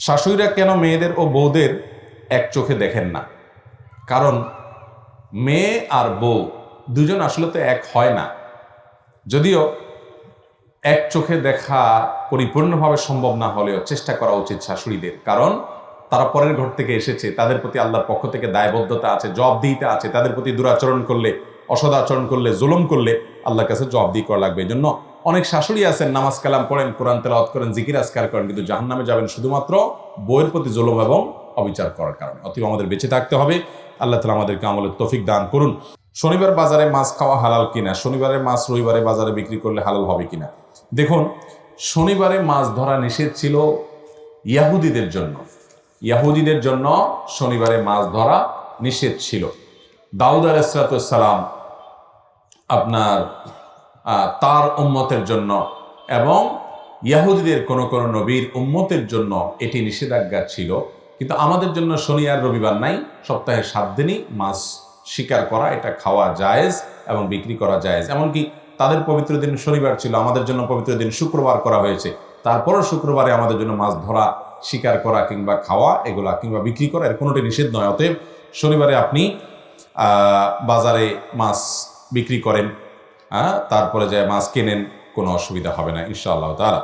শাশুড়িরা কেন মেয়েদের ও বউদের এক চোখে দেখেন না? কারণ মেয়ে আর বউ দুজন আসলে তো এক হয় না। যদিও এক চোখে দেখা পরিপূর্ণভাবে সম্ভব না হলেও চেষ্টা করা উচিত শাশুড়িদের, কারণ তারা পরের ঘর থেকে এসেছে, তাদের প্রতি আল্লাহর পক্ষ থেকে দায়বদ্ধতা আছে, জবাবদিহিতা আছে। তাদের প্রতি দুরাচরণ করলে, অসদাচরণ করলে, জুলুম করলে আল্লাহর কাছে জবাবদিহি করা লাগবে। এই জন্য অনেক শাশুড়ি আছেন, নামাজ কালাম পড়েন, কোরআন তেলাওয়াত করেন, জিকির আজকার করেন, কিন্তু জাহান্নামে যাবেন শুধুমাত্র বউয়ের প্রতি জুলুম এবং অবিচার করার কারণে। অতএব আমাদের বেঁচে থাকতে হবে। আল্লাহ তাআলা আমাদেরকে আমলের তৌফিক দান করুন। শনিবার বাজারে মাছ খাওয়া হালাল কিনা? শনিবারের মাছ রবিবারে বাজারে বিক্রি করলে হালাল হবে কিনা? দেখুন, শনিবারে মাছ ধরা নিষেধ ছিল ইয়াহুদীদের জন্য। ইয়াহুদীদের জন্য শনিবারে মাছ ধরা নিষেধ ছিল। দাউদ আলাইহিস সালাম আপনার তার উম্মতের জন্য এবং ইয়াহুদীদের কোন কোন নবীর উম্মতের জন্য এটি নিষেধাজ্ঞা ছিল। কিন্তু আমাদের জন্য শনি আর রবিবার নাই, সপ্তাহে 7 দিনই মাছ শিকার করা, এটা খাওয়া জায়েজ এবং বিক্রি করা জায়েজ। এমনকি তাদের পবিত্র দিন শনিবার ছিল, আমাদের জন্য পবিত্র দিন শুক্রবার করা হয়েছে। তারপরও শুক্রবারে আমাদের জন্য মাছ ধরা, শিকার করা কিংবা খাওয়া এগুলা কিংবা বিক্রি করা এর কোনোটি নিষেধ নয়। অতএব শনিবারে আপনি বাজারে মাছ বিক্রি করেন, তারপরে যায় মাছ কেনেন, কোনো অসুবিধা হবে না ইনশাআল্লাহ তাআলা।